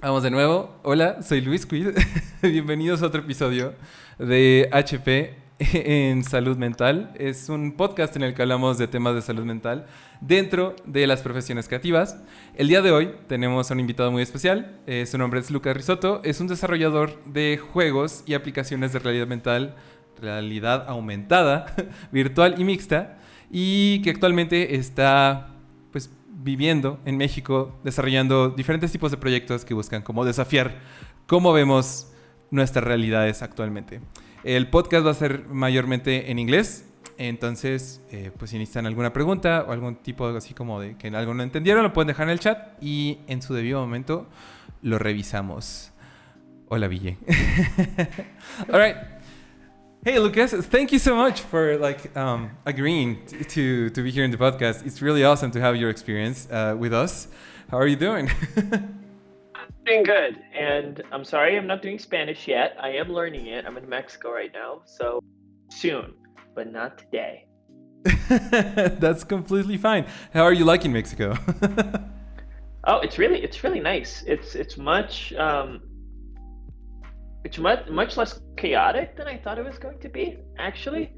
Vamos de nuevo. Hola, soy Luis Quid. Bienvenidos a otro episodio de HP en salud mental. Es un podcast en el que hablamos de temas de salud mental dentro de las profesiones creativas. El día de hoy tenemos a un invitado muy especial. Su nombre es Rizzotto. Es un desarrollador de juegos y aplicaciones de realidad mental, realidad aumentada, virtual y mixta, y que actualmente está pues viviendo en México, desarrollando diferentes tipos de proyectos que buscan como desafiar cómo vemos nuestras realidades actualmente. El podcast va a ser mayormente en inglés, entonces pues si necesitan alguna pregunta o algún tipo así como de que algo no entendieron, lo pueden dejar en el chat y en su debido momento lo revisamos. Hola, Ville. All right. Hey, Lucas, thank you so much for agreeing to be here in the podcast. It's really awesome to have your experience with us. How are you doing? Doing good, and I'm sorry I'm not doing Spanish yet. I am learning it. I'm in Mexico right now, so soon, but not today. That's completely fine. How are you liking Mexico? Oh, it's really nice. It's much less chaotic than I thought it was going to be, actually.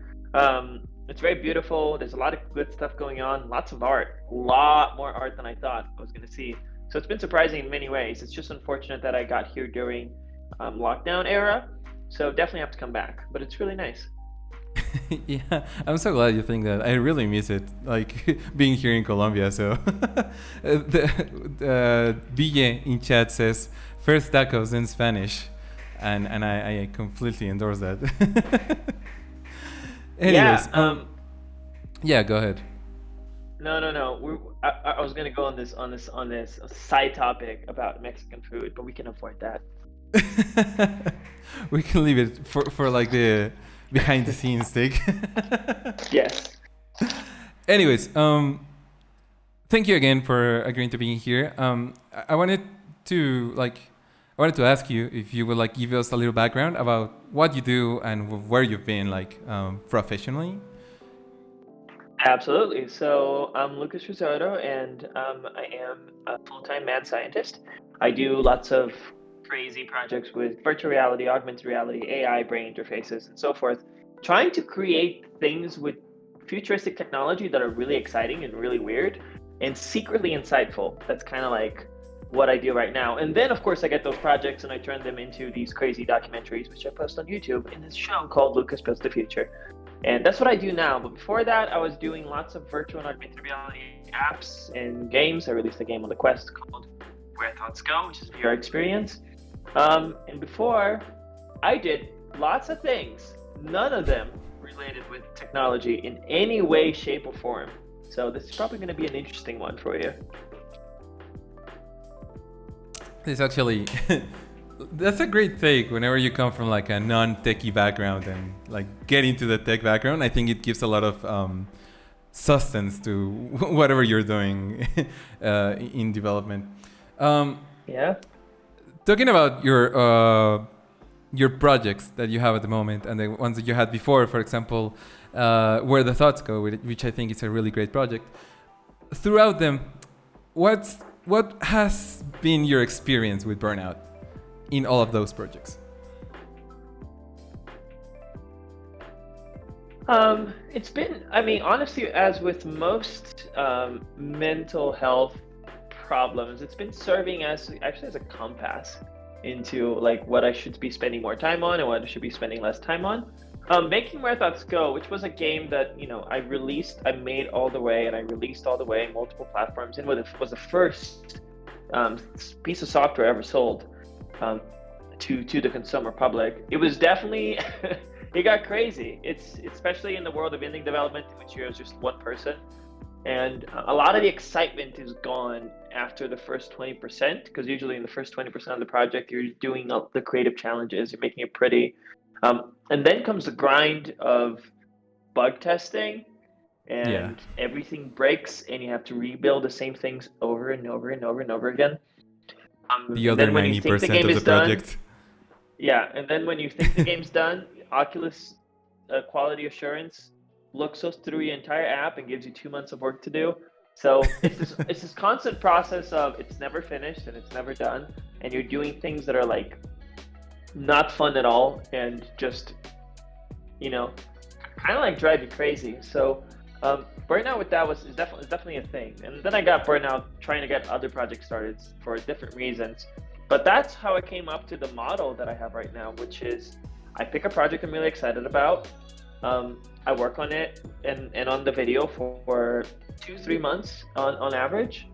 It's very beautiful. There's a lot of good stuff going on, lots of art, a lot more art than I thought I was going to see. So it's been surprising in many ways. It's just unfortunate that I got here during lockdown era. So definitely have to come back, but it's really nice. Yeah, I'm so glad you think that. I really miss it, like being here in Colombia. So, Ville in chat says first tacos in Spanish, and I completely endorse that. Anyways, yeah, go ahead. No. I was gonna go on this side topic about Mexican food, but we can avoid that. We can leave it for like the behind the scenes take. Yes. Anyways, thank you again for agreeing to being here. I wanted to ask you if you would give us a little background about what you do and where you've been professionally. Absolutely. So I'm Lucas Rizzotto, and I am a full-time mad scientist. I do lots of crazy projects with virtual reality, augmented reality, AI, brain interfaces, and so forth, trying to create things with futuristic technology that are really exciting and really weird and secretly insightful. That's kind of like what I do right now. And then, of course, I get those projects and I turn them into these crazy documentaries, which I post on YouTube in this show called Lucas Builds the Future. And that's what I do now. But before that, I was doing lots of virtual and augmented reality apps and games. I released a game on the Quest called Where Thoughts Go, which is VR experience. And before, I did lots of things, none of them related with technology in any way, shape, or form. So this is probably going to be an interesting one for you. It's actually that's a great take whenever you come from a non-techie background and get into the tech background. I think it gives a lot of substance to whatever you're doing in development. Yeah. Talking about your projects that you have at the moment and the ones that you had before, for example, Where the Thoughts Go, which I think is a really great project. Throughout them, what has been your experience with burnout in all of those projects? It's been, honestly, as with most mental health problems, it's been serving as a compass into what I should be spending more time on and what I should be spending less time on. Making Where Thoughts Go, which was a game that I made all the way and I released all the way on multiple platforms, and was the first piece of software ever sold to the consumer public. It was definitely it got crazy. It's especially in the world of indie development, in which you're just one person. And a lot of the excitement is gone after the first 20%, because usually in the first 20% of the project, you're doing the creative challenges, you're making it pretty. And then comes the grind of bug testing, and everything breaks, and you have to rebuild the same things over and over and over and over again. The other 90% of the project. Yeah, and then when you think the game's done, Oculus quality assurance looks us through your entire app and gives you 2 months of work to do. So it's this constant process of it's never finished and it's never done, and you're doing things that are like not fun at all and just, you know, kind of like drive you crazy. So burnout with that is definitely a thing. And then I got burnout trying to get other projects started for different reasons. But that's how I came up to the model that I have right now, which is I pick a project I'm really excited about. I work on it and on the video for 2-3 months on average,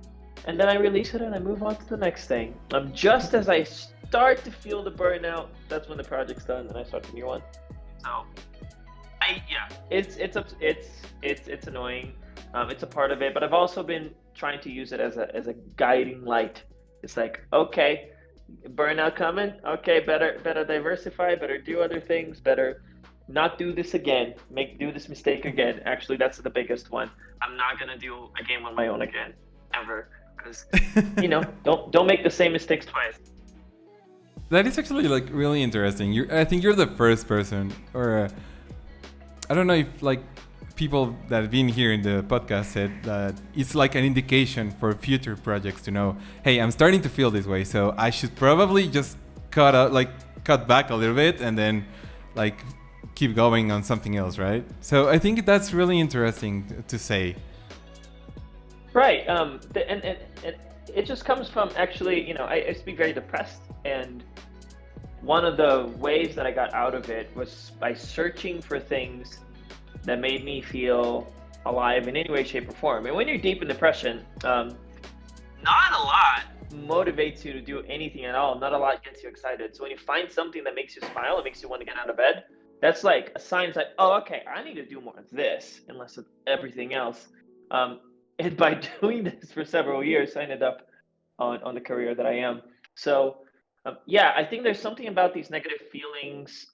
and then I release it and I move on to the next thing. Just as I start to feel the burnout, that's when the project's done and I start the new one. So it's annoying. It's a part of it, but I've also been trying to use it as a guiding light. It's like, okay, burnout coming. Okay, better diversify, better do other things, better not do this again, do this mistake again. Actually, that's the biggest one. I'm not gonna do a game on my own again, ever, because don't make the same mistakes twice. That is actually like really interesting. I think you're the first person, or I don't know if like people that have been here in the podcast said that it's like an indication for future projects to know, hey, I'm starting to feel this way, so I should probably just cut back a little bit and then like keep going on something else, right? So I think that's really interesting to say. Right. And it just comes from actually, I speak very depressed, and one of the ways that I got out of it was by searching for things that made me feel alive in any way, shape, or form. And when you're deep in depression, not a lot motivates you to do anything at all. Not a lot gets you excited. So when you find something that makes you smile, it makes you want to get out of bed, that's like a sign. It's like, oh, okay, I need to do more of this and less of everything else. And by doing this for several years, I ended up on the career that I am. So I think there's something about these negative feelings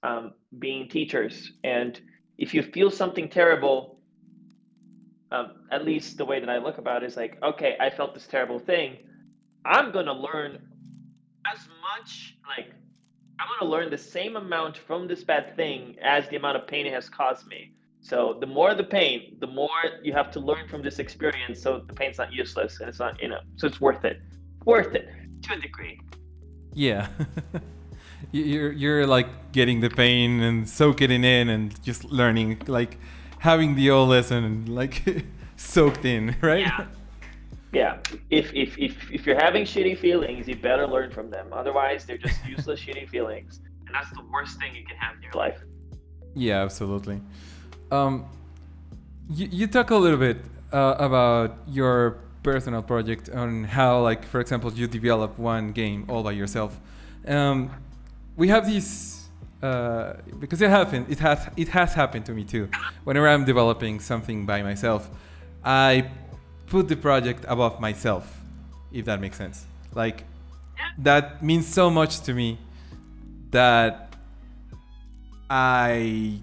being teachers. And if you feel something terrible, at least the way that I look about it is like, okay, I felt this terrible thing. I'm going to learn as much, I'm going to learn the same amount from this bad thing as the amount of pain it has caused me. So the more the pain, the more you have to learn from this experience. So the pain's not useless and it's not, so it's worth it to a degree. Yeah. You're like getting the pain and soaking it in and just learning, like having the old lesson like soaked in, right? Yeah. If you're having shitty feelings, you better learn from them. Otherwise, they're just useless shitty feelings, and that's the worst thing you can have in your life. Yeah, absolutely. You talk a little bit about your personal project on how, like, for example, you develop one game all by yourself. We have these because it has happened to me too. Whenever I'm developing something by myself, I put the project above myself, if that makes sense. Like, that means so much to me that I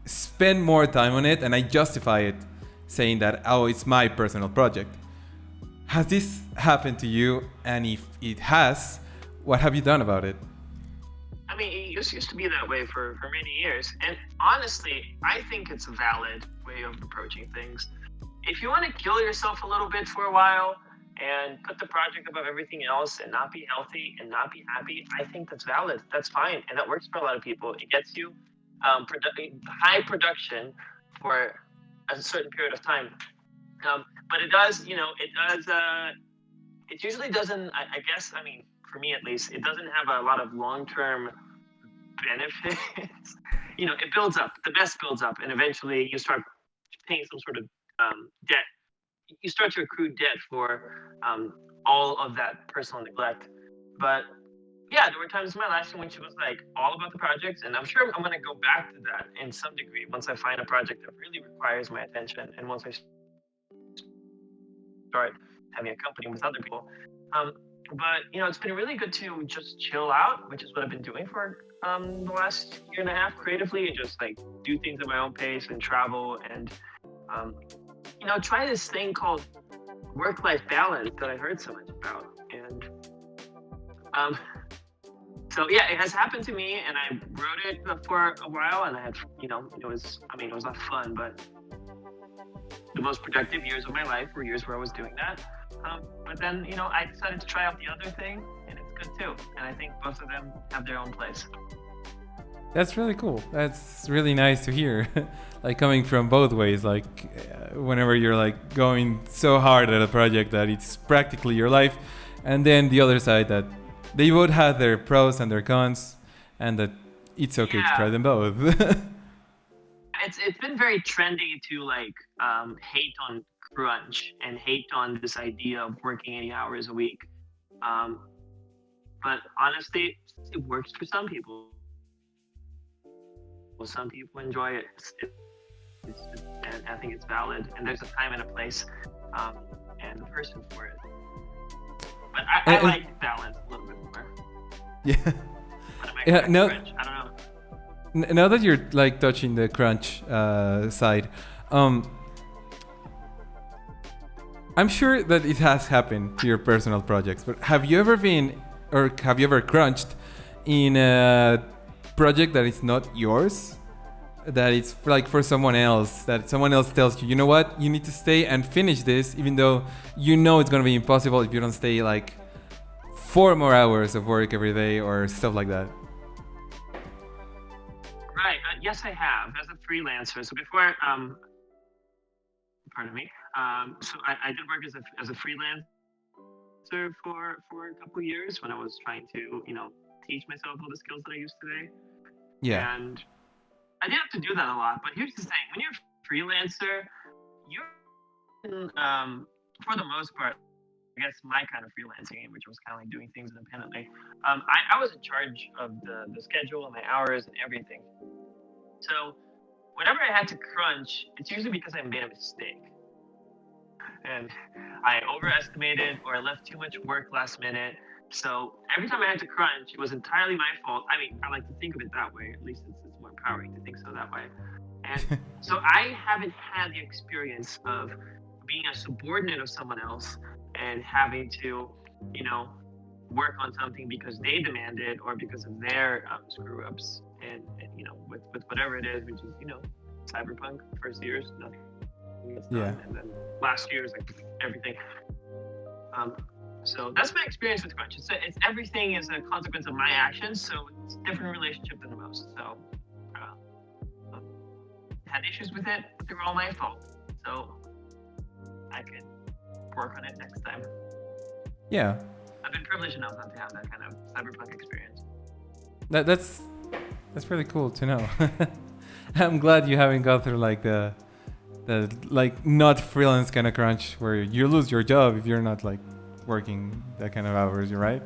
spend more time on it and I justify it, saying that, oh, it's my personal project. Has this happened to you? And if it has, what have you done about it? I mean, it used to be that way for many years. And honestly, I think it's a valid way of approaching things. If you want to kill yourself a little bit for a while and put the project above everything else and not be healthy and not be happy, I think that's valid. That's fine. And that works for a lot of people. It gets you high production for a certain period of time. But it does, it usually doesn't, I guess, I mean, for me at least, it doesn't have a lot of long-term benefits. It builds up, the best builds up, and eventually you start paying some sort of debt. You start to accrue debt for all of that personal neglect. But yeah, there were times in my life when she was like all about the project, and I'm sure I'm going to go back to that in some degree once I find a project that really requires my attention, and once I start having a company with other people. But it's been really good to just chill out, which is what I've been doing for the last year and a half creatively, and just like do things at my own pace and travel and try this thing called work-life balance that I heard so much about. And so yeah, it has happened to me, and I wrote it for a while, and I had it was not fun, but the most productive years of my life were years where I was doing that. But then, I decided to try out the other thing, and it's good too. And I think both of them have their own place. That's really cool. That's really nice to hear. Like coming from both ways, like whenever you're like going so hard at a project that it's practically your life, and then the other side that they both have their pros and their cons, and that it's okay to try them both. It's been very trendy to like hate on crunch and hate on this idea of working 80 hours a week. But honestly, it works for some people. Well, some people enjoy it. And I think it's valid. And there's a time and a place and a person for it. But I like balance a little bit more. Yeah. But no, crunch? I don't know. Now that you're like touching the crunch side, I'm sure that it has happened to your personal projects, but have you ever crunched in a project that is not yours, that it's like for someone else, that someone else tells you, you know what, you need to stay and finish this, even though you know it's going to be impossible if you don't stay like 4 more hours of work every day or stuff like that? Right. Yes, I have as a freelancer. So before, pardon me. So I did work as a freelancer for a couple of years when I was trying to, teach myself all the skills that I use today. Yeah. And I didn't have to do that a lot. But here's the thing: when you're a freelancer, you're, for the most part, I guess my kind of freelancing, which was kind of like doing things independently. I was in charge of the schedule and my hours and everything. So whenever I had to crunch, it's usually because I made a mistake. And I overestimated or I left too much work last minute. So every time I had to crunch, it was entirely my fault. I mean, I like to think of it that way. At least it's more empowering to think so that way. And so I haven't had the experience of being a subordinate of someone else and having to, work on something because they demand it or because of their screw ups and with whatever it is, which is, cyberpunk, first years, nothing gets done. Yeah. And then last year is like everything. So that's my experience with crunch. It's everything is a consequence of my actions, so it's a different relationship than most. So had issues with it, but they were all my fault. So I can work on it next time. Yeah. I've been privileged enough not to have that kind of cyberpunk experience. That's really cool to know. I'm glad you haven't gone through like the like not freelance kind of crunch where you lose your job if you're not like working that kind of hours, you're right?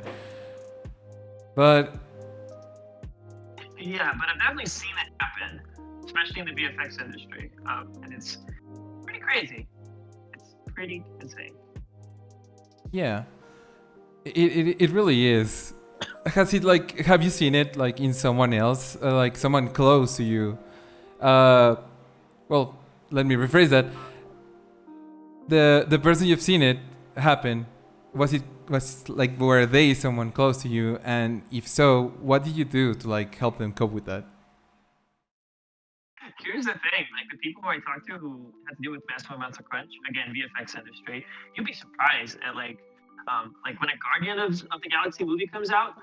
But yeah, but I've definitely seen it happen, especially in the VFX industry, and it's pretty crazy. It's pretty insane. Yeah, it really is. Have you seen it like in someone else, like someone close to you? Well, let me rephrase that. The person you've seen it happen, were they someone close to you? And if so, what did you do to like help them cope with that? Here's the thing, like the people who I talk to who have to deal with massive amounts of crunch, again, VFX industry, you'd be surprised at like when a Guardian of the Galaxy movie comes out,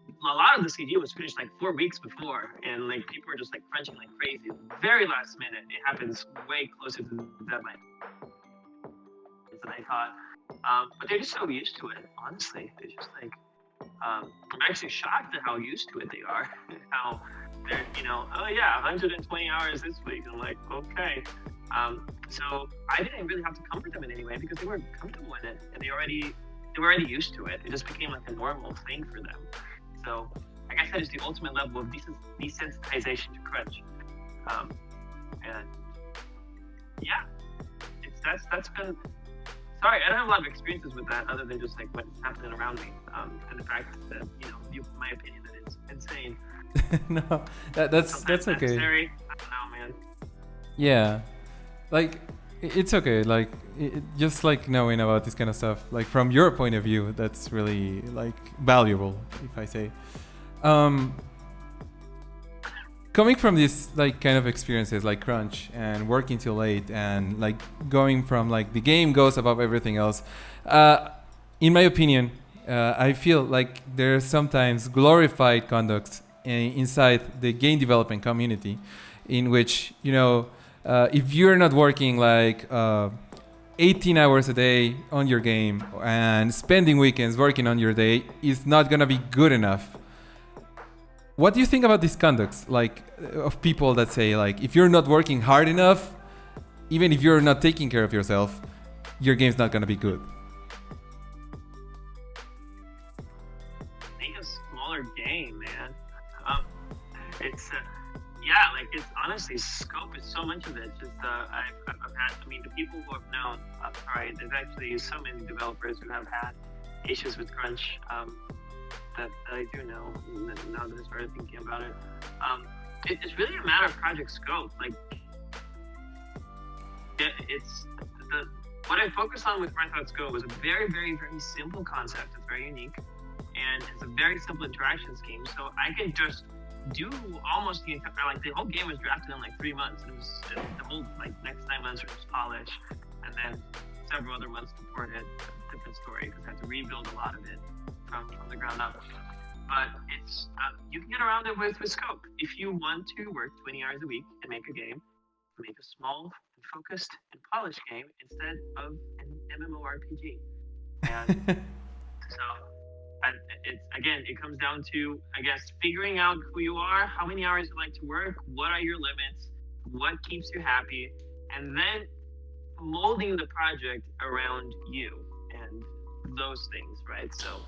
a lot of the CG was finished like 4 weeks before, and like people are just like crunching like crazy. Very last minute, it happens way closer to the deadline than I thought. But they're just so used to it. Honestly, they're just like I'm actually shocked at how used to it they are. How they're 120 hours this week. I'm like, okay. So I didn't really have to comfort them in any way because they were comfortable in it and they were already used to it. It just became like a normal thing for them. So, like I said, it's the ultimate level of desensitization to crunch. And yeah, that's been. Sorry, I don't have a lot of experiences with that other than just like what's happening around me, and the fact that my opinion that it's insane. No, that's okay. Necessary. I don't know, man. Yeah, like it's okay. Like just like knowing about this kind of stuff, like from your point of view, that's really like valuable. If I say, coming from these like kind of experiences like crunch and working till late and like going from like the game goes above everything else, in my opinion, I feel like there's sometimes glorified conduct inside the game development community, in which, you know, if you're not working like 18 hours a day on your game and spending weekends working on your day is not gonna be good enough. What do you think about these conducts, like of people that say like if you're not working hard enough, even if you're not taking care of yourself, your game's not gonna be good? Make a smaller game, man. It's yeah, like it's honestly scope is so much of it. Just I've had, I mean, the people who have known, sorry, there's actually so many developers who have had issues with crunch. That I do know now that I started thinking about it. It's really a matter of project scope. Like, it's what I focus on with Grand Theft Go was a very, very, very simple concept. It's very unique, and it's a very simple interaction scheme. So I can just do almost the entire, like the whole game was drafted in like 3 months. It was the whole like next 9 months was polish, and then several other months to port it. Different story because I had to rebuild a lot of it from the ground up. But it's you can get around it with scope. If you want to work 20 hours a week and make a game, make a small and focused and polished game instead of an MMORPG. And so it comes down to, I guess, figuring out who you are, how many hours you like to work, what are your limits, what keeps you happy, and then molding the project around you and those things, right? So,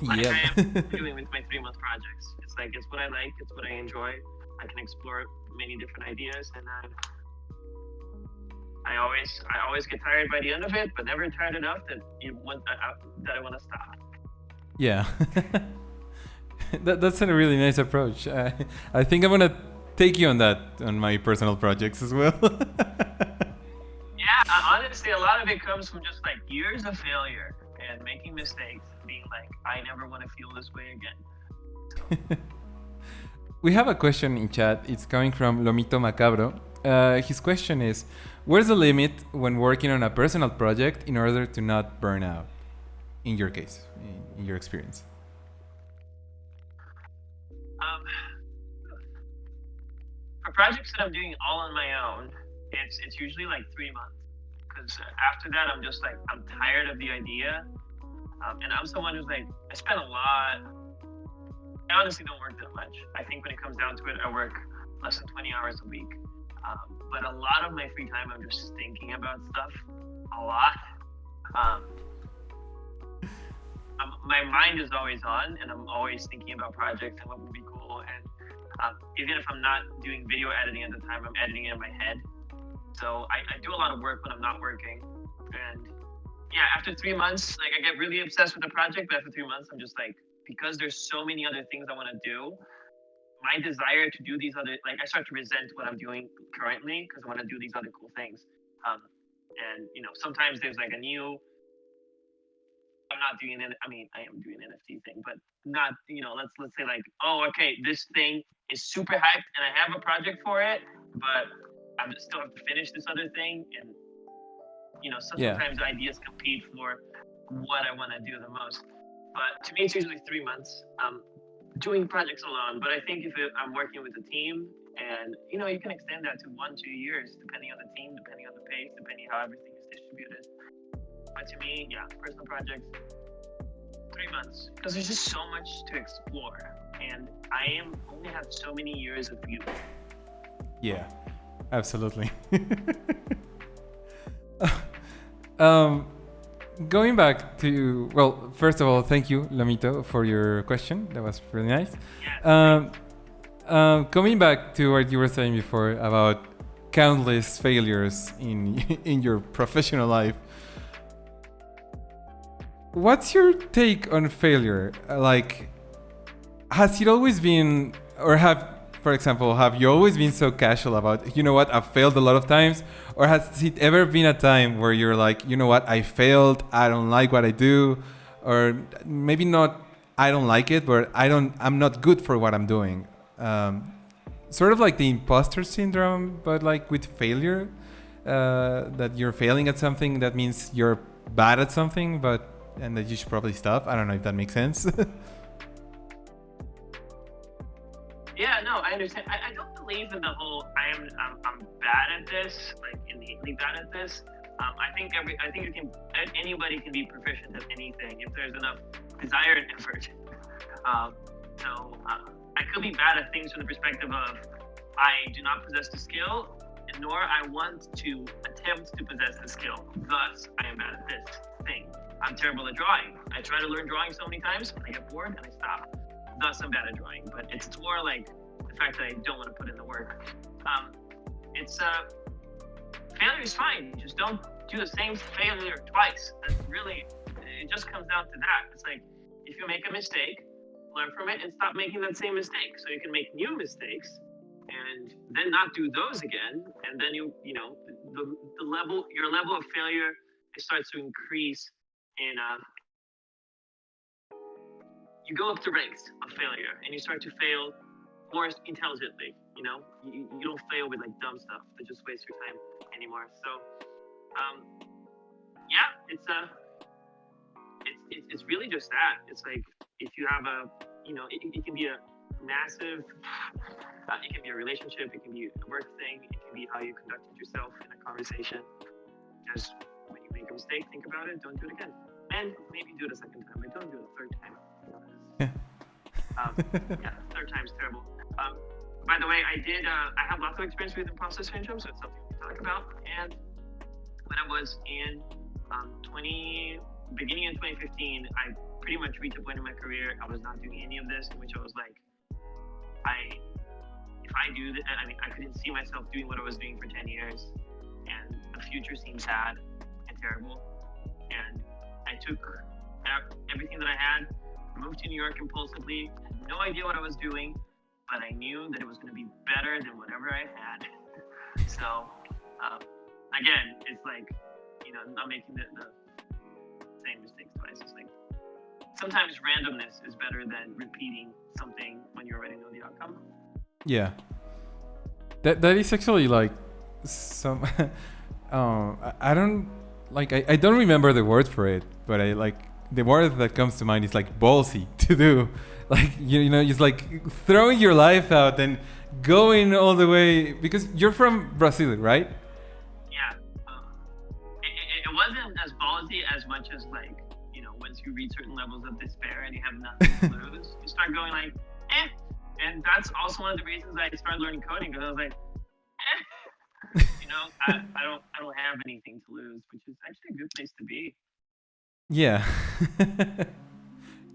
like I am doing with my 3-month projects. It's like, it's what I like, it's what I enjoy. I can explore many different ideas, and I always get tired by the end of it, but never tired enough that I want to stop. Yeah. That's a really nice approach. I think I'm gonna take you on that on my personal projects as well. Yeah, honestly, a lot of it comes from just like years of failure and making mistakes and being like, I never want to feel this way again. We have a question in chat. It's coming from Lomito Macabro. His question is, where's the limit when working on a personal project in order to not burn out? In your case, in your experience. For projects that I'm doing all on my own, it's usually like 3 months. Because after that, I'm tired of the idea. And I'm someone who's like, I spend a lot. I honestly don't work that much. I think when it comes down to it, I work less than 20 hours a week. But a lot of my free time, I'm just thinking about stuff a lot. My mind is always on, and I'm always thinking about projects and what would be cool. And even if I'm not doing video editing at the time, I'm editing it in my head. So I do a lot of work when I'm not working. And yeah, after 3 months, like I get really obsessed with the project, but after 3 months, I'm just like, because there's so many other things I want to do, my desire to do these other, like I start to resent what I'm doing currently because I want to do these other cool things. And you know, sometimes there's like a new, I'm not doing it. I mean, I am doing an NFT thing, but not, you know, let's say like, oh, okay, this thing is super hyped and I have a project for it, but I still have to finish this other thing. And, you know, sometimes ideas compete for what I want to do the most. But to me, it's usually 3 months doing projects alone. But I think if I'm working with a team, and, you know, you can extend that to 1-2 years, depending on the team, depending on the pace, depending how everything is distributed. But to me, yeah, personal projects, 3 months, because there's just so much to explore, and I only have so many years of youth. Yeah, absolutely. Going back to, well, first of all, thank you, Lomito, for your question. That was really nice. Yeah, coming back to what you were saying before about countless failures in your professional life, what's your take on failure? Like, has it always been, or for example, have you always been so casual about, you know what, I've failed a lot of times? Or has it ever been a time where you're like, you know what, I failed, I don't like what I do? Or maybe not I don't like it, but I'm not good for what I'm doing. Sort of like the imposter syndrome, but like with failure, that you're failing at something, that means you're bad at something, and that you should probably stop. I don't know if that makes sense. Yeah, no, I understand. I don't believe in the whole I'm bad at this, like innately bad at this. I think anybody can be proficient at anything if there's enough desire and effort. I could be bad at things from the perspective of I do not possess the skill, nor I want to attempt to possess the skill. Thus, I am bad at this thing. I'm terrible at drawing. I try to learn drawing so many times, I get bored and I stop. Thus, I'm bad at drawing. But it's more like the fact that I don't want to put in the work. Failure is fine. Just don't do the same failure twice. That's really, it just comes down to that. It's like, if you make a mistake, learn from it and stop making that same mistake. So you can make new mistakes and then not do those again. And then your level of failure, it starts to increase in, you go up the ranks of failure and you start to fail more intelligently. You don't fail with like dumb stuff that just wastes your time anymore. So it's really just that. It's like, if you have it can be a massive, it can be a relationship, it can be a work thing, it can be how you conducted yourself in a conversation. Just when you make a mistake, think about it, don't do it again. And maybe do it a second time, but don't do it a third time. Third time's terrible. By the way, I have lots of experience with imposter syndrome, so it's something we talk about. And when I was in beginning in 2015, I pretty much reached a point in my career, I was not doing any of this, in which I was like, if I do this, I couldn't see myself doing what I was doing for 10 years, and the future seemed sad and terrible. And I took everything that I had, moved to New York impulsively, had no idea what I was doing, but I knew that it was going to be better than whatever I had. So, again, it's like, not making the same mistakes twice. It's like, sometimes randomness is better than repeating something when you already know the outcome. Yeah. That is actually like some I don't remember the word for it, but I like the word that comes to mind is like ballsy to do. Like it's like throwing your life out and going all the way, because you're from Brazil, right? Yeah. It wasn't as ballsy as much as like, once you reach certain levels of despair and you have nothing to lose, you start going like, eh. And that's also one of the reasons I started learning coding, because I was like, eh. I don't have anything to lose, which is actually a good place to be. Yeah.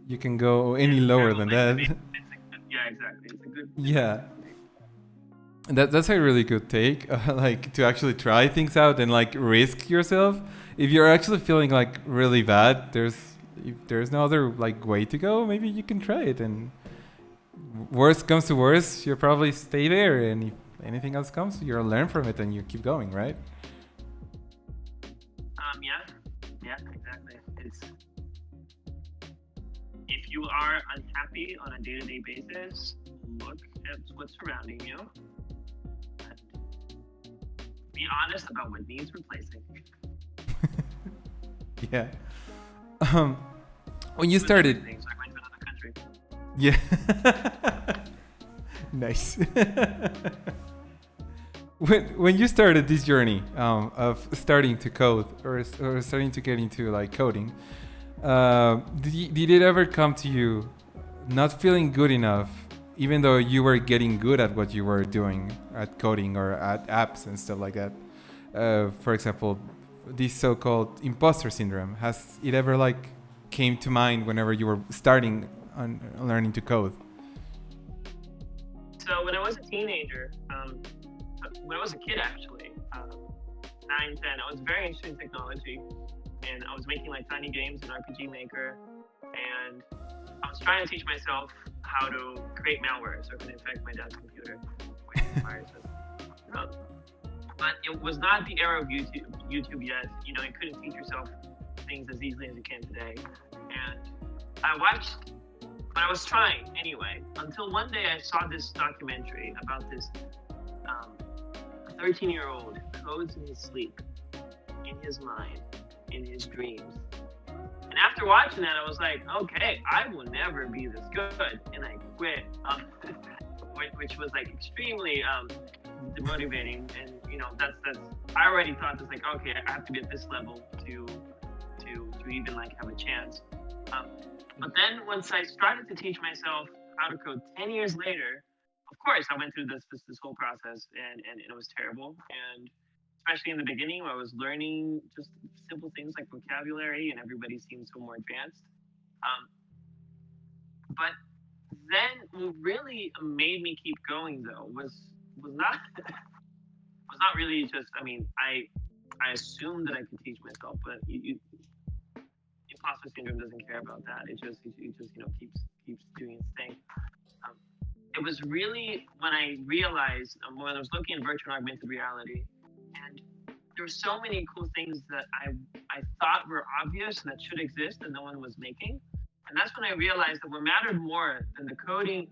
You can go any lower than that. Yeah, exactly. It's a good. Yeah. That's a really good take, like to actually try things out and like risk yourself. If you're actually feeling like really bad, if there's no other like way to go, maybe you can try it, and worst comes to worst, you'll probably stay there, and if anything else comes, you'll learn from it and you keep going, right? Yeah, exactly. If you are unhappy on a day-to-day basis, look at what's surrounding you and be honest about what needs replacing. Yeah. When you started, things like going to another country. Yeah. Nice. When you started this journey of starting to code or starting to get into like coding, did it ever come to you not feeling good enough, even though you were getting good at what you were doing at coding or at apps and stuff like that? For example, this so-called imposter syndrome, has it ever like came to mind whenever you were starting on learning to code? So when I was a teenager, when I was a kid actually, 9, 10, I was very interested in technology, and I was making like tiny games in RPG Maker, and I was trying to teach myself how to create malware so it could infect my dad's computer with viruses. But it was not the era of YouTube yet. You couldn't teach yourself things as easily as you can today. And I watched But I was trying anyway, until one day I saw this documentary about this 13-year-old codes in his sleep, in his mind, in his dreams. And after watching that, I was like, okay, I will never be this good. And I quit, which was like extremely demotivating. And that's I already thought this like, okay, I have to be at this level to even like have a chance. But then once I started to teach myself how to code 10 years later, of course I went through this whole process and it was terrible. And especially in the beginning where I was learning just simple things like vocabulary and everybody seemed so more advanced. But then what really made me keep going though was not really just, I assumed that I could teach myself, but Imposter Syndrome doesn't care about that. It just keeps doing its thing. It was really when I realized when I was looking at virtual and augmented reality, and there were so many cool things that I thought were obvious and that should exist and no one was making. And that's when I realized that what mattered more than the coding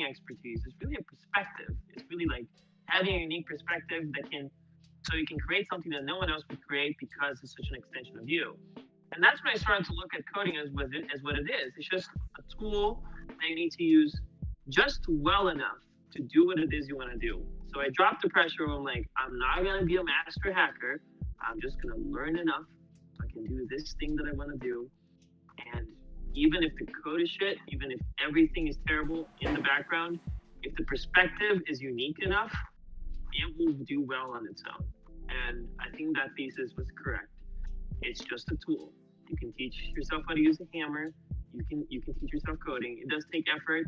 expertise is really a perspective. It's really like having a unique perspective so you can create something that no one else would create because it's such an extension of you. And that's when I started to look at coding as what it is. It's just a tool that you need to use just well enough to do what it is you want to do. So I dropped the pressure. I'm like, I'm not going to be a master hacker. I'm just going to learn enough so I can do this thing that I want to do. And even if the code is shit, even if everything is terrible in the background, if the perspective is unique enough, it will do well on its own. And I think that thesis was correct. It's just a tool. You can teach yourself how to use a hammer. You can teach yourself coding. It does take effort.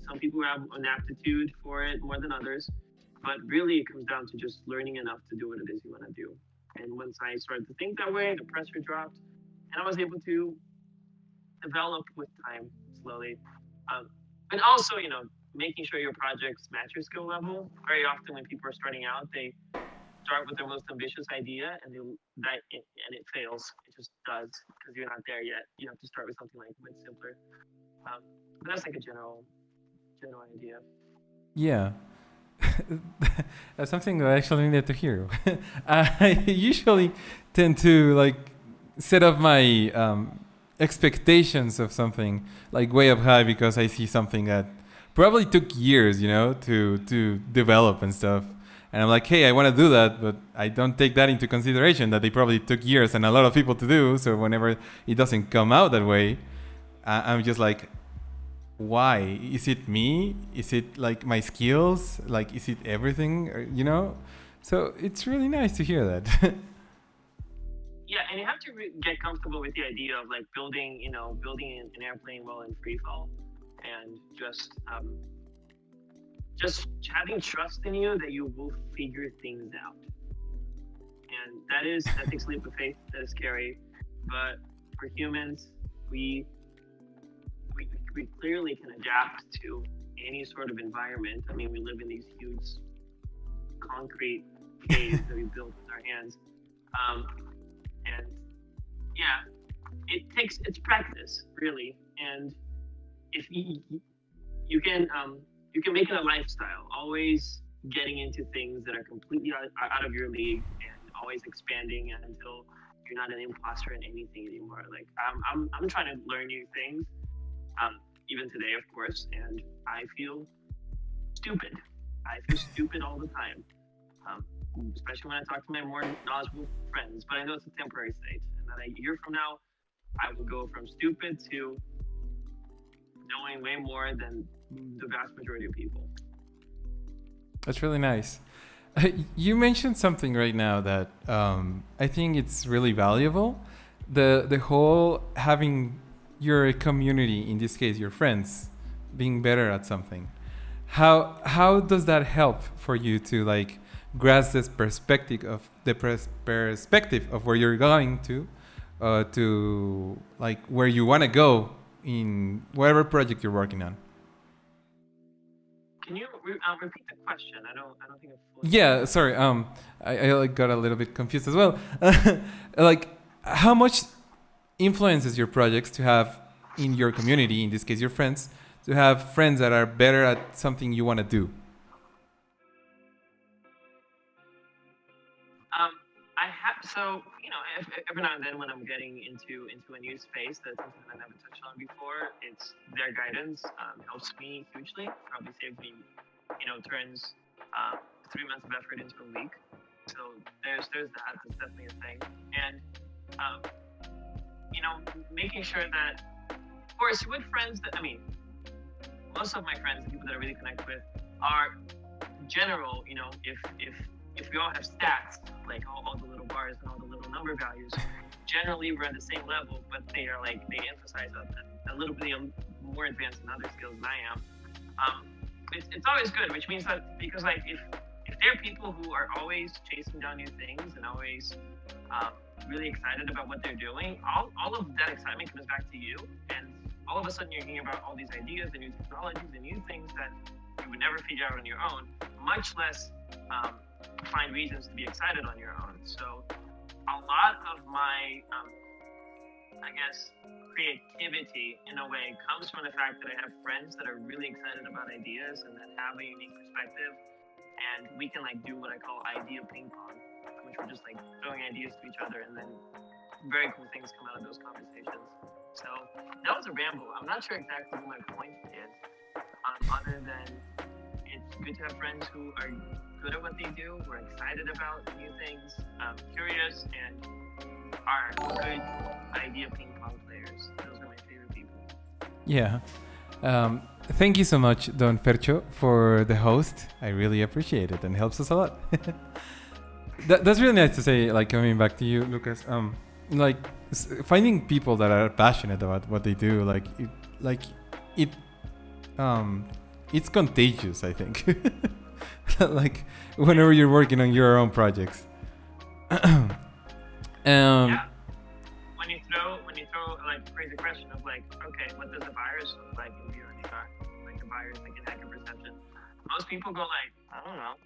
Some people have an aptitude for it more than others, but really it comes down to just learning enough to do what it is you want to do. And once I started to think that way, the pressure dropped, and I was able to develop with time slowly. And also, making sure your projects match your skill level. Very often when people are starting out, they start with their most ambitious idea and it fails. It just does because you're not there yet. You have to start with something like much simpler. But that's like a general idea. Yeah. That's something that I actually needed to hear. I usually tend to like set up my expectations of something like way up high because I see something that probably took years, to develop and stuff. And I'm like, hey, I want to do that, but I don't take that into consideration that they probably took years and a lot of people to do. So whenever it doesn't come out that way, I'm just like, why? Is it me? Is it like my skills? Like, is it everything? So it's really nice to hear that. Yeah, and you have to get comfortable with the idea of like building an airplane while in free fall, and just having trust in you that you will figure things out. And that takes a leap of faith. That is scary, but for humans, we clearly can adapt to any sort of environment. We live in these huge concrete caves that we built with our hands. And yeah, it's practice really. And if you can make it a lifestyle, always getting into things that are completely out of your league and always expanding until you're not an imposter in anything anymore. Like I'm trying to learn new things, even today, of course, and I feel stupid. I feel stupid all the time, especially when I talk to my more knowledgeable friends. But I know it's a temporary state, and that a year from now, I will go from stupid to knowing way more than the vast majority of people. That's really nice. You mentioned something right now that I think it's really valuable. The whole having your community, in this case your friends, being better at something. How does that help for you to like grasp this perspective of where you're going to like where you want to go in whatever project you're working on? Can you repeat the question? I don't think I fully. Yeah, sorry. I like got a little bit confused as well. Like, how much influences your projects to have in your community, in this case your friends, to have friends that are better at something you want to do? I have every now and then when I'm getting into a new space that's something I never touched on before, it's their guidance helps me hugely. Probably saves me, turns 3 months of effort into a week. So there's that. That's definitely a thing. And um, making sure that, of course, with friends that most of my friends, the people that I really connect with, are general. If we all have stats, like all the little bars and all the little number values, generally we're at the same level, but they emphasize a little bit more advanced in other skills than I am. It's always good, which means that because if there are people who are always chasing down new things and always really excited about what they're doing, all of that excitement comes back to you, and all of a sudden you're hearing about all these ideas and new technologies and new things that you would never figure out on your own, much less find reasons to be excited on your own. So a lot of my, creativity in a way comes from the fact that I have friends that are really excited about ideas and that have a unique perspective, and we can do what I call idea ping pong, which we're just throwing ideas to each other, and then very cool things come out of those conversations. So that was a ramble. I'm not sure exactly what my point is, other than it's good to have friends who are good at what they do, who are excited about new things, curious, and are good idea ping pong players. Those are my favorite people. Yeah. Thank you so much, Don Fercho, for the host. I really appreciate it and helps us a lot. That's really nice to say, coming back to you, Lucas. Finding people that are passionate about what they do, it's contagious, I think. Whenever you're working on your own projects. Yeah. When you throw a crazy question of okay, what does a virus look like in VR and AR? A virus that can hack your perception. Most people go I don't know,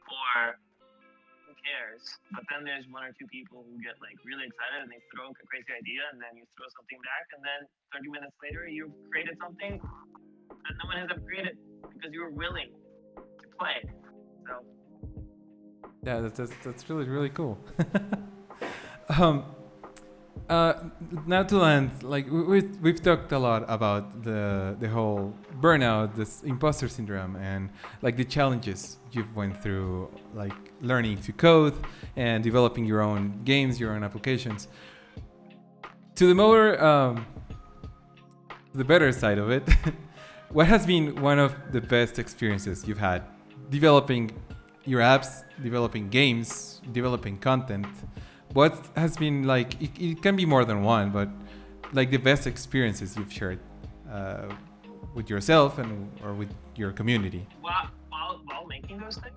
or who cares? But then there's one or two people who get really excited and they throw a crazy idea, and then you throw something back, and then 30 minutes later you've created something that no one has ever created because you were willing to play. So yeah, that's really, really cool. Now to land, we've talked a lot about the whole burnout, this imposter syndrome, and the challenges you've went through, learning to code and developing your own games, your own applications. To the more the better side of it, what has been one of the best experiences you've had developing your apps, developing games, developing content? What has been it can be more than one, but the best experiences you've shared with yourself or with your community? While making those things?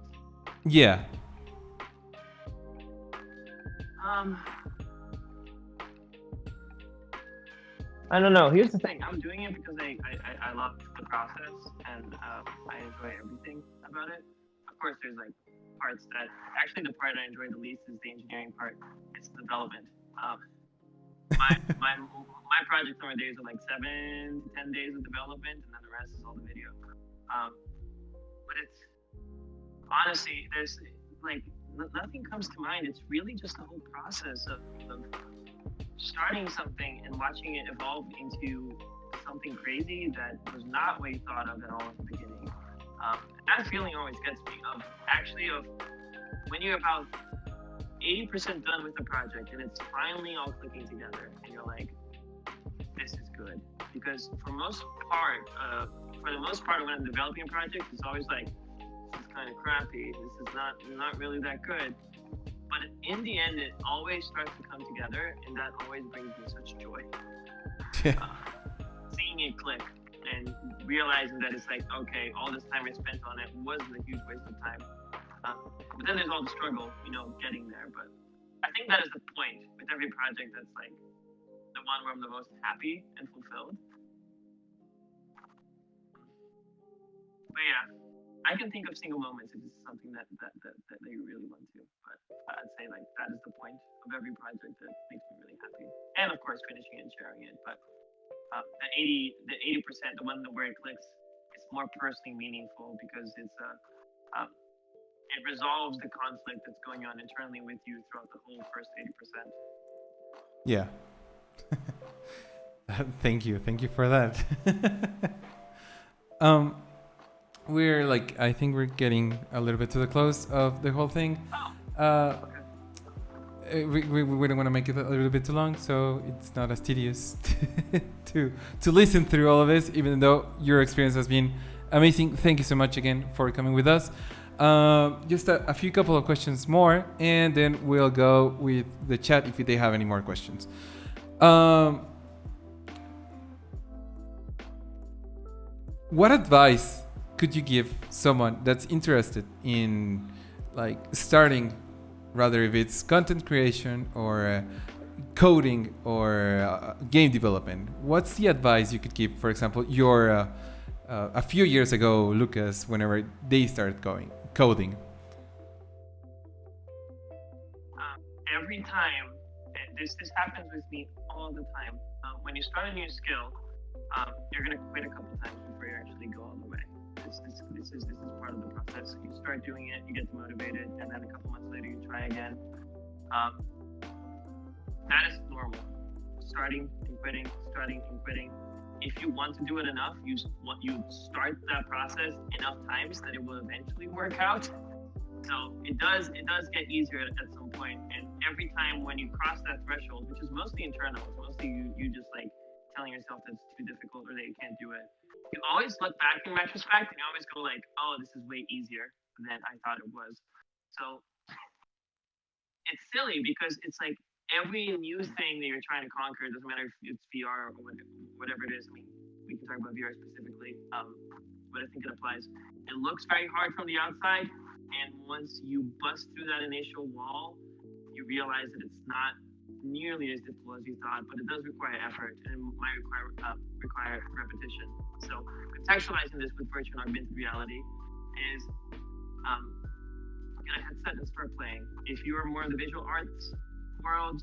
Yeah. I don't know. Here's the thing. I'm doing it because I love the process and I enjoy everything about it. Of course, there's parts that actually the part I enjoy the least is the engineering part. It's development. My project nowadays are 7 to 10 days of development, and then the rest is all the video. But it's honestly, there's nothing comes to mind. It's really just the whole process of starting something and watching it evolve into something crazy that was not what you thought of at all at the beginning. That feeling always gets me of when you're about 80% done with the project and it's finally all clicking together and you're this is good. Because for the most part when I'm developing a project, it's always this is kind of crappy, this is not really that good. But in the end, it always starts to come together, and that always brings me such joy. Seeing it click and realizing that it's okay, all this time I spent on it wasn't a huge waste of time. But then there's all the struggle, getting there. But I think that is the point with every project that's the one where I'm the most happy and fulfilled. But yeah, I can think of single moments if it's something that you really want to. But I'd say that is the point of every project that makes me really happy. And of course, finishing and sharing it. But the 80%, the one where it clicks, it's more personally meaningful because it resolves the conflict that's going on internally with you throughout the whole first 80%. Yeah. Thank you for that. We're like, I think we're getting a little bit to the close of the whole thing. Okay. We don't want to make it a little bit too long, so it's not as tedious to listen through all of this, even though your experience has been amazing. Thank you so much again for coming with us. Just a few couple of questions more, and then we'll go with the chat if they have any more questions. What advice could you give someone that's interested in like starting, rather if it's content creation or coding or game development? What's the advice you could give, for example, your a few years ago Lucas, whenever they started coding? Every time, and this happens with me all the time. When you start a new skill, you're gonna quit a couple times before you actually go all the way. This is part of the process. You start doing it, you get motivated, and then a couple months later you try again. That is normal. Starting and quitting, starting and quitting. If you want to do it enough, you start that process enough times that it will eventually work out. So it does get easier at some point, and every time when you cross that threshold, which is mostly internal, it's mostly you just like telling yourself that it's too difficult or that you can't do it. You always look back in retrospect and you always go like, oh, this is way easier than I thought it was. So it's silly because it's like every new thing that you're trying to conquer, it doesn't matter if it's VR or whatever it is. I mean, we can talk about VR specifically, but I think it applies. It looks very hard from the outside, and once you bust through that initial wall, you realize that it's not nearly as difficult as you thought, but it does require effort and might require repetition. So contextualizing this with virtual and augmented reality is get a headset and start playing. If you are more in the visual arts world,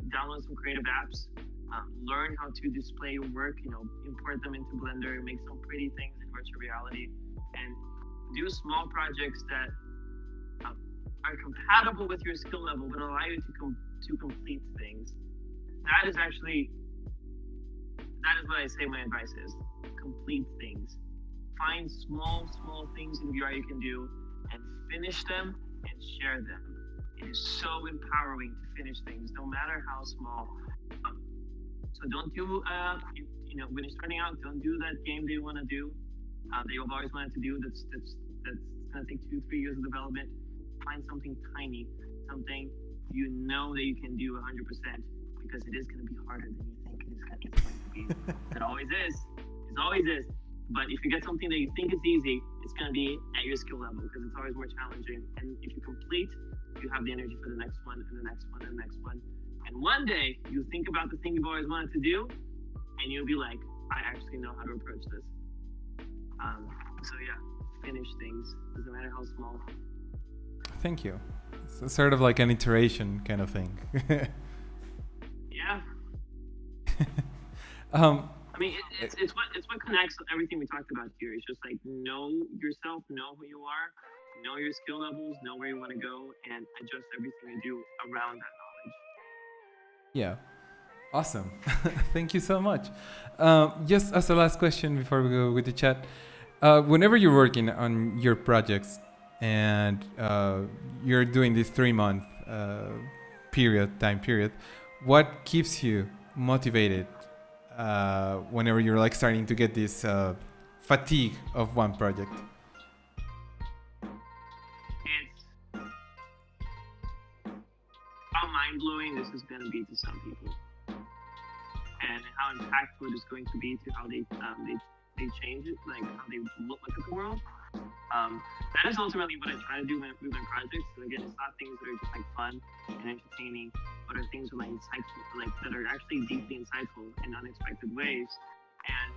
download some creative apps, learn how to display your work, import them into Blender, make some pretty things in virtual reality, and do small projects that are compatible with your skill level but allow you to complete things. That is what I say my advice is. Complete things. Find small things in VR you can do and finish them and share them. It is so empowering to finish things, no matter how small. So don't do, when you're starting out, don't do that game that you want to do, that you've always wanted to do. That's going to take 2-3 years of development. Find something tiny, something you know that you can do 100%, because it is going to be harder than you think it's going to be. It always is. It always is. But if you get something that you think is easy, it's going to be at your skill level because it's always more challenging. And if you complete, you have the energy for the next one and the next one and the next one. And one day you think about the thing you've always wanted to do, and you'll be like, I actually know how to approach this. So yeah, finish things. Doesn't matter how small. Thank you. It's sort of like an iteration kind of thing. Yeah. I mean, it's what connects everything we talked about here. It's just like know yourself, know who you are, know your skill levels, know where you want to go, and adjust everything you do around that knowledge. Yeah. Awesome. Thank you so much. Just as a last question before we go with the chat, whenever you're working on your projects and you're doing this 3-month time period, what keeps you motivated whenever you're like starting to get this fatigue of one project? It's how mind-blowing this is going to be to some people, and how impactful it is going to be to how they change it, like how they look at the world. That is ultimately what I try to do with my projects. And again, it's not things that are just like fun and entertaining, but are things that are like insightful, like that are actually deeply insightful in unexpected ways. And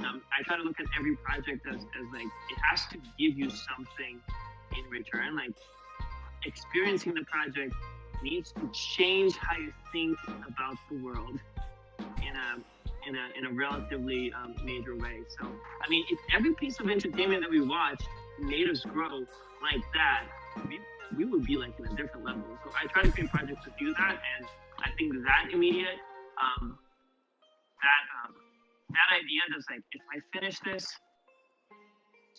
I try to look at every project as like it has to give you something in return. Like experiencing the project needs to change how you think about the world in in a relatively major way. So, I mean, if every piece of entertainment that we watch made us grow like that, we would be like in a different level. So I try to create projects to do that, and I think that immediate that idea that's like, if I finish this,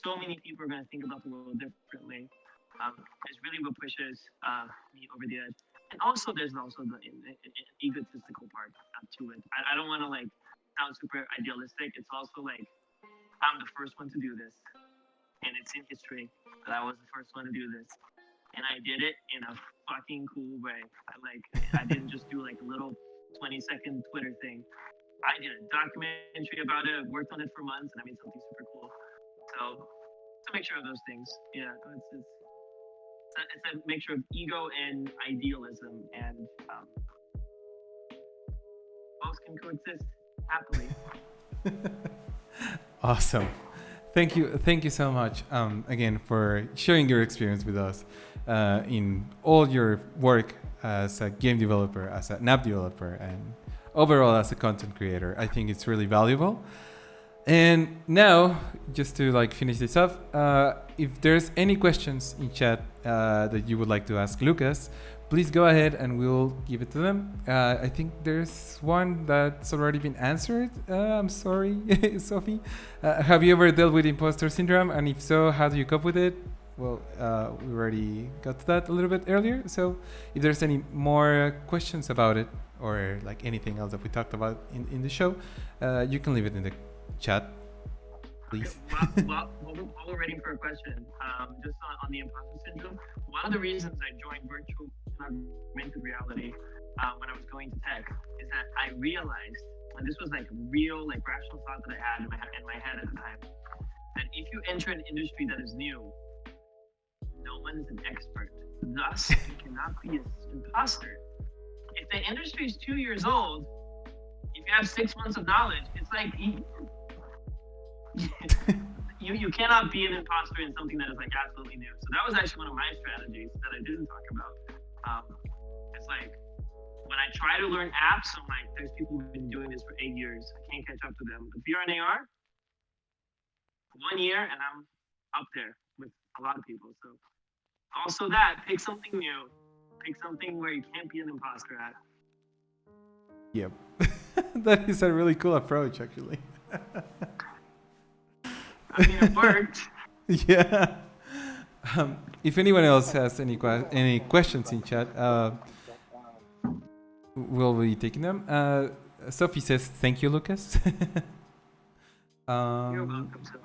so many people are going to think about the world differently. Is really what pushes me over the edge. And also, there's also the egotistical part to it. I don't want to like sound super idealistic. It's also like, I'm the first one to do this, and it's in history that I was the first one to do this, and I did it in a fucking cool way. I didn't just do like a little 20-second Twitter thing. I did a documentary about it. I worked on it for months, and I made something super cool. So it's a mixture of those things. Yeah, it's a mixture of ego and idealism, and both can coexist happily. Awesome. Thank you so much again for sharing your experience with us in all your work as a game developer, as an app developer, and overall as a content creator. I think it's really valuable. And now, just to like finish this off, if there's any questions in chat that you would like to ask Lucas, please go ahead and we'll give it to them. I think there's one that's already been answered. I'm sorry, Sophie. Have you ever dealt with imposter syndrome? And if so, how do you cope with it? Well, we already got to that a little bit earlier. So if there's any more questions about it or like anything else that we talked about in the show, you can leave it in the chat, please. While we're waiting for a question, just on the imposter syndrome, one of the reasons I joined virtual and augmented reality when I was going to tech is that I realized, and this was like a real like rational thought that I had in my head at the time, that if you enter an industry that is new, no one is an expert. Thus, you cannot be an imposter. If the industry is 2 years old, if you have 6 months of knowledge, it's like you cannot be an imposter in something that is like absolutely new. So that was actually one of my strategies that I didn't talk about. It's like when I try to learn apps, I'm like, there's people who've been doing this for 8 years. I can't catch up to them. But VR and AR, 1 year, and I'm up there with a lot of people. So also that, pick something new. Pick something where you can't be an imposter at. Yep. That is a really cool approach, actually. I mean, it worked. Yeah. If anyone else has any questions in chat, we'll be taking them. Sophie says, thank you, Lucas. You're welcome, sir.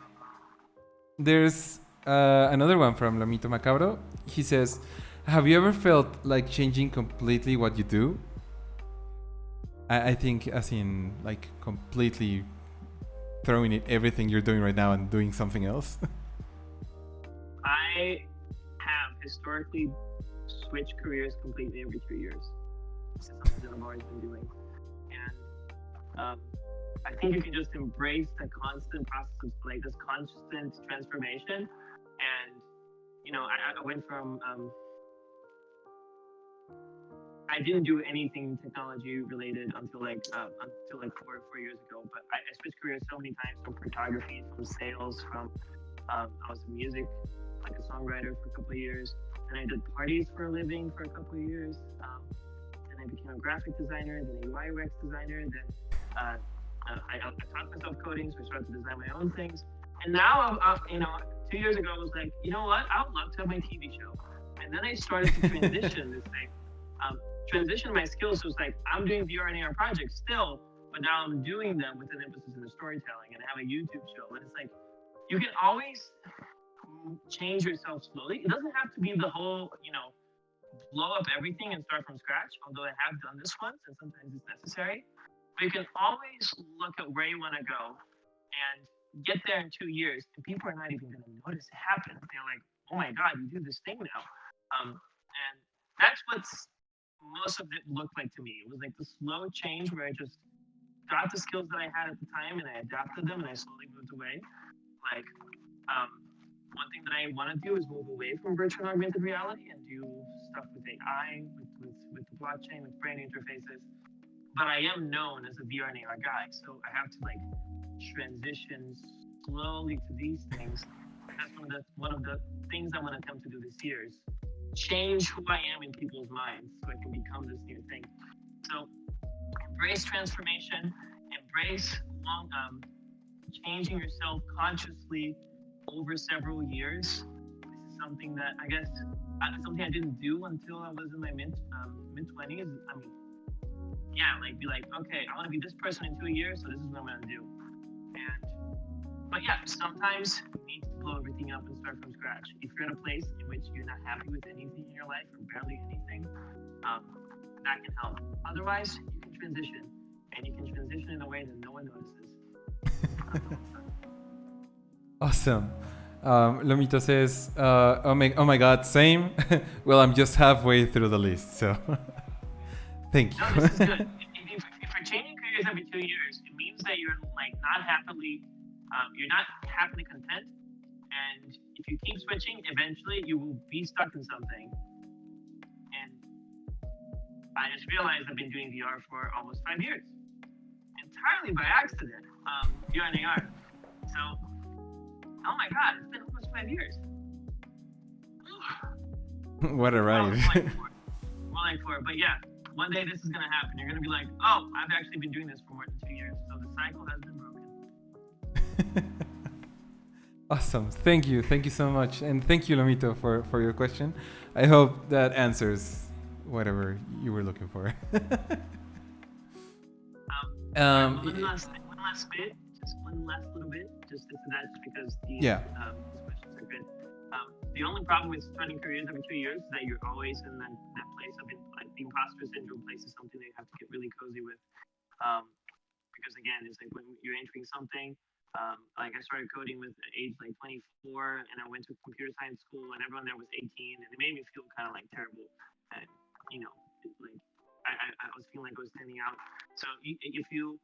There's another one from Lamito Macabro. He says, have you ever felt like changing completely what you do? I think as in like completely throwing it everything you're doing right now and doing something else. I have historically switched careers completely every 3 years. This is something that I've always been doing. And I think you can just embrace the constant process of like this constant transformation. And, you know, I went from, I didn't do anything technology related until like 4 years ago, but I switched careers so many times, from photography, from sales, from I was in music, like a songwriter for a couple of years, and I did parties for a living for a couple of years, and I became a graphic designer, then a UI UX designer, then I taught myself coding, so I started to design my own things, and now 2 years ago I was like, you know what, I would love to have my TV show, and then I started to transition this thing. Transition my skills. So it's like I'm doing VR and AR projects still, but now I'm doing them with an emphasis in the storytelling, and I have a YouTube show. And it's like you can always change yourself slowly. It doesn't have to be the whole, blow up everything and start from scratch. Although I have done this once, and sometimes it's necessary. But you can always look at where you want to go and get there in 2 years, and people are not even going to notice it happen. They're like, "Oh my God, you do this thing now," and that's what's most of it looked like to me. It was like the slow change where I just got the skills that I had at the time and I adapted them and I slowly moved away. Like, one thing that I want to do is move away from virtual and augmented reality and do stuff with AI, with the blockchain, with brain interfaces. but I am known as a VR and AR guy, so I have to like transition slowly to these things. That's one of the things I want to attempt to do this year is change who I am in people's minds so I can become this new thing. So embrace transformation, embrace changing yourself consciously over several years. This is something that I guess something I didn't do until I was in my mid 20s. I mean, yeah, like be like, okay, I want to be this person in 2 years, so this is what I'm gonna do. But yeah, sometimes you need to blow everything up and start from scratch. If you're at a place in which you're not happy with anything in your life or barely anything, that can help. Otherwise, you can transition, and you can transition in a way that no one notices. Awesome. Lomito says, oh my God, same. Well, I'm just halfway through the list, so thank you. No, this is good. If you're changing careers every 2 years, it means that you're like you're not happily content. And if you keep switching, eventually you will be stuck in something. And I just realized I've been doing VR for almost 5 years, entirely by accident. VR and AR. So, oh my God, it's been almost 5 years. What a ride. More like four. But yeah, one day this is gonna happen. You're gonna be like, oh, I've actually been doing this for more than 2 years. So the cycle has been broken. Awesome. Thank you so much, and thank you, Lomito, for your question. I hope that answers whatever you were looking for. One last bit, just one last little bit, just into that, because these questions are good. The only problem with starting careers every 2 years is that you're always in that place of like the imposter syndrome place is something that you have to get really cozy with. Because again, it's like when you're entering something, like I started coding with age like 24, and I went to computer science school, and everyone there was 18, and it made me feel kind of like terrible. And like I was feeling like I was standing out. So if you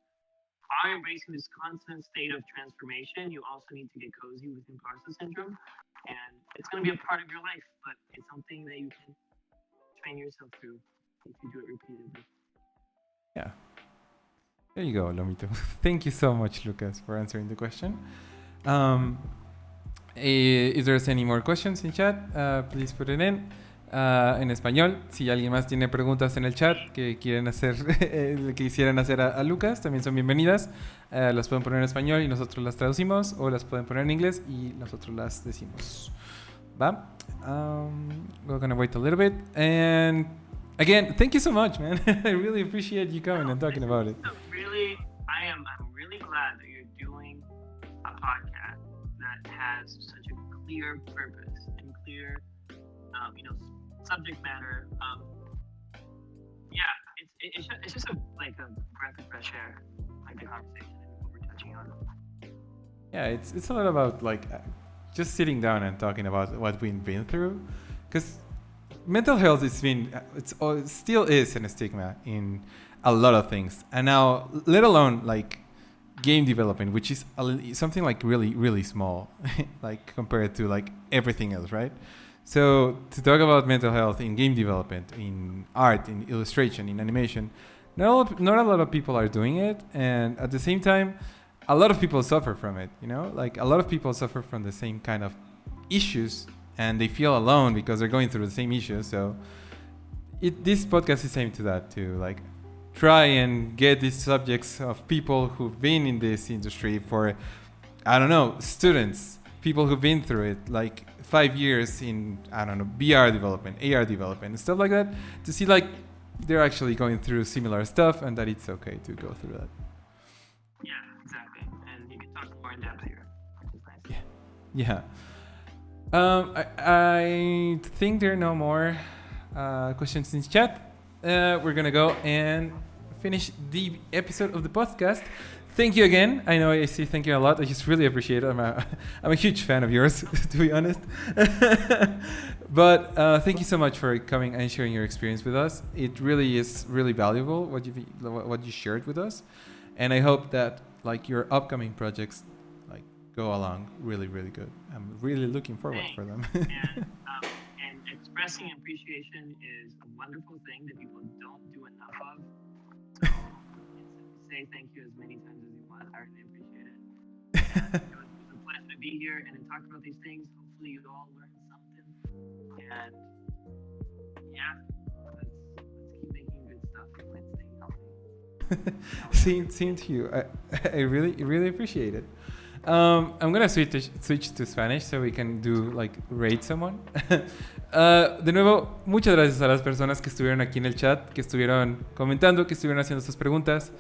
are embracing this constant state of transformation, you also need to get cozy with imposter syndrome, and it's going to be a part of your life, but it's something that you can train yourself through if you do it repeatedly. Yeah. There you go, Lomito. Thank you so much, Lucas, for answering the question. If there's any more questions in chat, please put it in español. Si alguien más tiene preguntas en el chat que quieren hacer, que quisieran hacer a Lucas, también son bienvenidas. Las pueden poner en español y nosotros las traducimos, o las pueden poner en inglés y nosotros las decimos. ¿Va? We're gonna wait a little bit. And again, thank you so much, man. I really appreciate you coming and talking about it. I'm really glad that you're doing a podcast that has such a clear purpose and clear, subject matter. It's just like a breath of fresh air, like the conversation and what we're touching on. Yeah, it's a lot about like just sitting down and talking about what we've been through, because mental health still is a stigma in a lot of things, and now let alone like game development, which is something like really, really small, like compared to like everything else, right? So to talk about mental health in game development, in art, in illustration, in animation, not a lot of people are doing it, and at the same time, a lot of people suffer from it. Like a lot of people suffer from the same kind of issues, and they feel alone because they're going through the same issues. So this podcast is aimed to that, to like try and get these subjects of people who've been in this industry for, I don't know, students, people who've been through it, like 5 years in, I don't know, VR development, AR development, and stuff like that, to see like they're actually going through similar stuff and that it's okay to go through that. Yeah, exactly. And you can talk more in depth here, which is nice. Yeah. I think there are no more questions in chat. We're gonna go and finish the episode of the podcast. Thank you again. I know I say thank you a lot. I just really appreciate it. I'm a huge fan of yours, to be honest. But thank you so much for coming and sharing your experience with us. It really is really valuable what you shared with us, and I hope that like your upcoming projects like go along really, really good. I'm really looking forward for them. and expressing appreciation is a wonderful thing that people don't do enough of. So say thank you as many times as you want. I really appreciate it. And it was a pleasure to be here and to talk about these things. Hopefully you all learned something. And yeah, let's keep making good stuff and staying healthy. Same to you. I really appreciate it. I'm gonna switch to Spanish so we can do like rate someone. De nuevo, muchas gracias a las personas que estuvieron aquí en el chat, que estuvieron comentando, que estuvieron haciendo sus preguntas.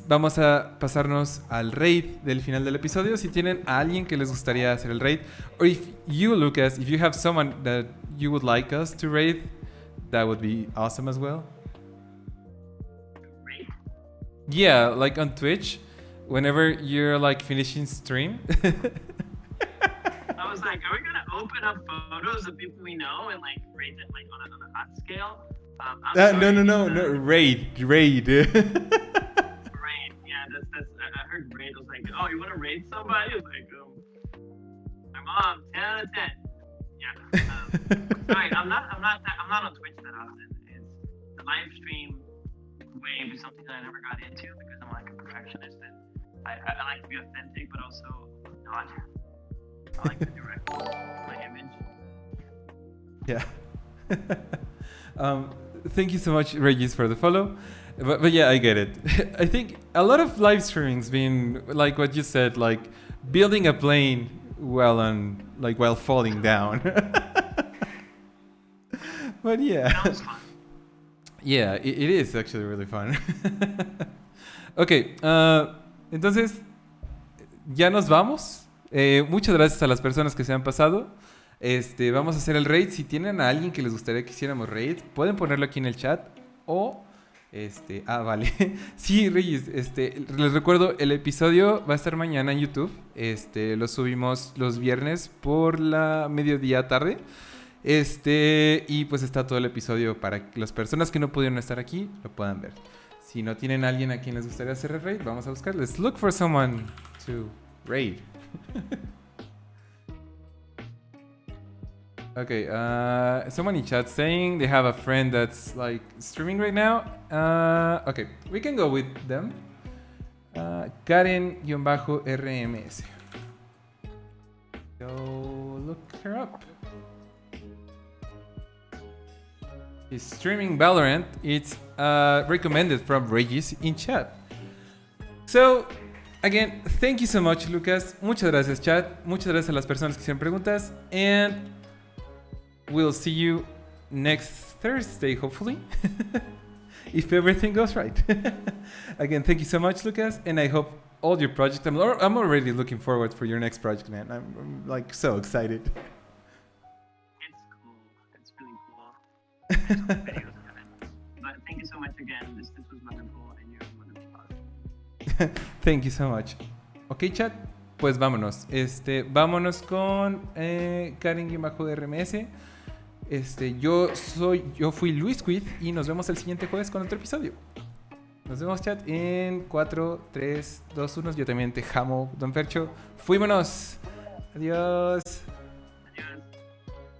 Vamos a pasarnos al rate del final del episodio. Si tienen a alguien que les gustaría hacer el rate, or if you, Lucas, if you have someone that you would like us to rate, that would be awesome as well. Rate? Yeah, like on Twitch, whenever you're like finishing stream. I was like, are we gonna open up photos of people we know and like rate it like on a hot scale? No, raid. Raid, yeah, that's. I heard raid. I was like, oh, you want to raid somebody? I was like, my mom, 10 out of 10. Yeah. Sorry, I'm not on Twitch that often. It's the live stream wave is something that I never got into because I'm like a perfectionist and I like to be authentic, but also not. I like to direct my image. Yeah. Thank you so much, Regis, for the follow. But yeah, I get it. I think a lot of live streaming's been like what you said, like building a plane while falling down. But yeah. That was fun. Yeah, it is actually really fun. Ok, entonces ya nos vamos. Muchas gracias a las personas que se han pasado. Vamos a hacer el raid. Si tienen a alguien que les gustaría que hiciéramos raid, pueden ponerlo aquí en el chat. O, vale. Sí, Reyes, les recuerdo, el episodio va a estar mañana en YouTube. Lo subimos los viernes por la mediodía tarde. Y pues está todo el episodio para que las personas que no pudieron estar aquí lo puedan ver. Si no tienen a alguien a quien les gustaría hacer el raid, vamos a buscar. Let's look for someone to raid. Okay, someone in chat saying they have a friend that's like streaming right now. Okay, we can go with them. Karen-RMS. Go look her up. She's streaming Valorant. It's recommended from Regis in chat. So, again, thank you so much, Lucas. Muchas gracias, chat. Muchas gracias a las personas que hicieron preguntas. And we'll see you next Thursday, hopefully. If everything goes right. Again, thank you so much, Lucas. And I hope all your projects... I'm already looking forward for your next project, man. I'm like so excited. It's cool. It's really cool. But thank you so much again. This was wonderful and you're wonderful. Thank you so much. Ok, chat, pues vámonos. Vámonos con Karen-RMS. Yo fui Luis Quid y nos vemos el siguiente jueves con otro episodio. Nos vemos, chat, en 4, 3, 2, 1. Yo también te jamo, Don Fercho. Fuímonos. Adiós.